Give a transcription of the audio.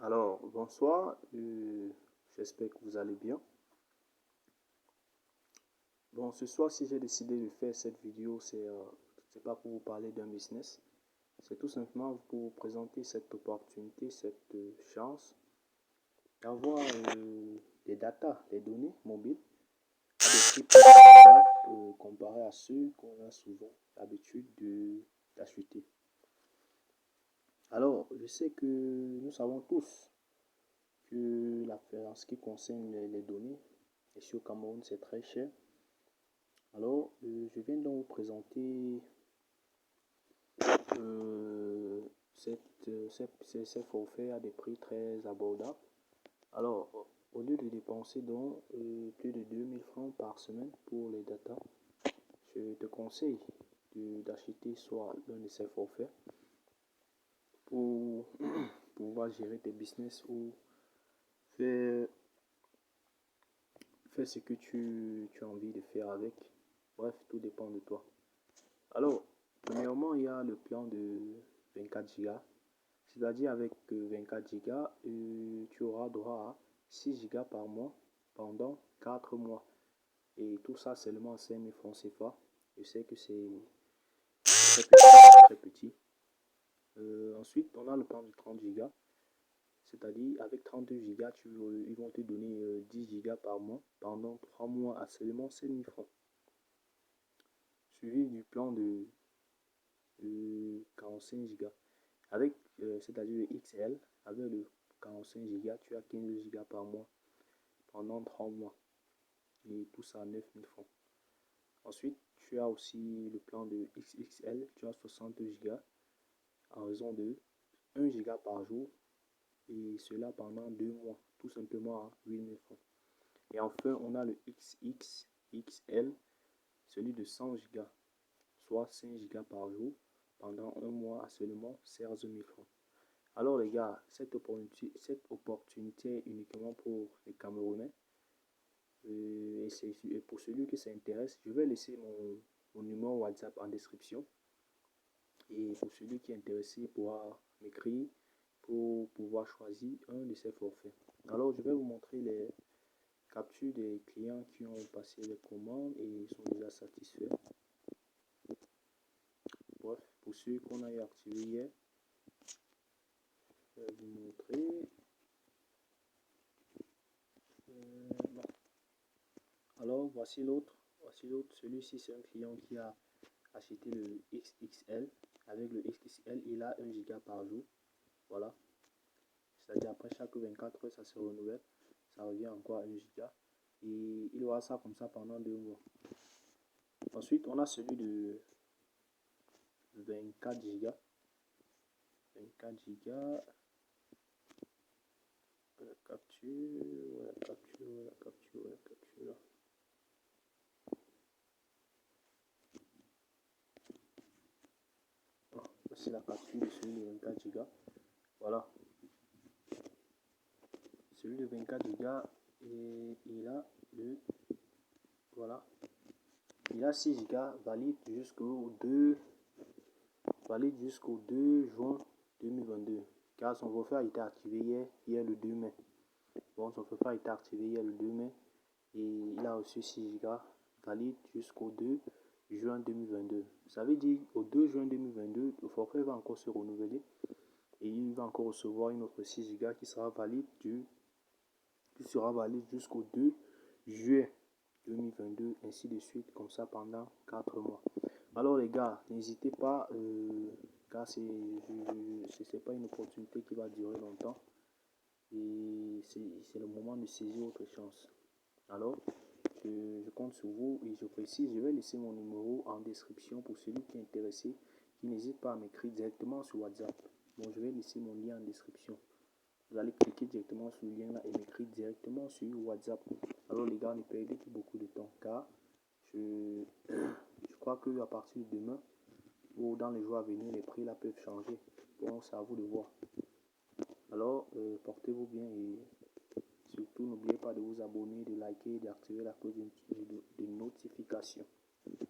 Alors, bonsoir, j'espère que vous allez bien. Bon, ce soir, si j'ai décidé de faire cette vidéo, c'est pas pour vous parler d'un business, c'est tout simplement pour vous présenter cette opportunité, cette chance d'avoir des data, des données mobiles à des prix plus abordables comparé à ceux qu'on a souvent l'habitude d'acheter. Alors, je sais que nous savons tous que en ce qui concerne les données, ici au Cameroun, c'est très cher. Alors, je viens donc vous présenter ces forfaits à des prix très abordables. Alors, au lieu de dépenser donc plus de 2000 francs par semaine pour les data, je te conseille d'acheter soit l'un de ces forfaits pour pouvoir gérer tes business ou faire ce que tu as envie de faire avec. Bref, tout dépend de toi. Alors, premièrement, il y a le plan de 24 Go. C'est-à-dire avec 24 Go, tu auras droit à 6 Go par mois pendant 4 mois. Et tout ça seulement 5000 francs CFA. Je sais que c'est très petit. Très petit. Ensuite, on a le plan de 30 Go. C'est-à-dire avec 32 Go, ils vont te donner 10 Go par mois pendant 3 mois à seulement 5000 francs. Suivi du plan de 45 Go. Avec, c'est-à-dire le XL, avec le 45 Go, tu as 15 Go par mois pendant 3 mois. Et tout ça à 9000 francs. Ensuite, tu as aussi le plan de XXL, tu as 60 Go en raison de 1 Go par jour. Et cela pendant 2 mois, tout simplement à 8000 francs. Et enfin, on a le XXXL, celui de 100 Go, soit 5 Go par jour pendant 1 mois à seulement 16 000 francs. Alors les gars, cette opportunité est uniquement pour les Camerounais. Et pour celui qui s'intéresse, je vais laisser mon numéro WhatsApp en description. Et pour celui qui est intéressé, pourra m'écrire pour pouvoir choisir un de ces forfaits. Alors je vais vous montrer les captures des clients qui ont passé les commandes et sont déjà satisfaits. Bref, pour ceux qu'on a eu activé hier, je vais vous montrer. Alors voici l'autre. Celui-ci c'est un client qui a acheté le XXL. Avec le XXL, il a 1 Go par jour. Voilà. C'est-à-dire après chaque 24 heures, ça se renouvelle. Ça revient encore à 1 Go. Et il aura ça comme ça pendant 2 mois. Ensuite, on a celui de 24 Go. 24 Go. La capture, la capture, la capture, la capture. C'est la capture de celui de 24 Go. Voilà. Celui de 24 Go, et il a le. Voilà. Il a 6 Go valide jusqu'au 2 juin 2022. Car son forfait a été activé hier le 2 mai. Bon, son forfait a été activé hier le 2 mai. Et il a reçu 6 Go valide jusqu'au 2 juin 2022. Ça veut dire au 2 juin 2022, le forfait va encore se renouveler. Et il va encore recevoir une autre 6 Go qui sera valide jusqu'au 2 juillet 2022, ainsi de suite, comme ça pendant 4 mois. Alors les gars, n'hésitez pas, car c'est pas une opportunité qui va durer longtemps. Et c'est le moment de saisir votre chance. Alors, je compte sur vous et je précise, je vais laisser mon numéro en description pour celui qui est intéressé, qui n'hésite pas à m'écrire directement sur WhatsApp. Bon, je vais laisser mon lien en description. Vous allez cliquer directement sur le lien là et m'écrire directement sur WhatsApp. Alors les gars, ne perdez plus beaucoup de temps car je crois que à partir de demain ou dans les jours à venir, les prix là peuvent changer. Bon, c'est à vous de voir. Alors, portez-vous bien et surtout n'oubliez pas de vous abonner, de liker et d'activer la cloche de notification.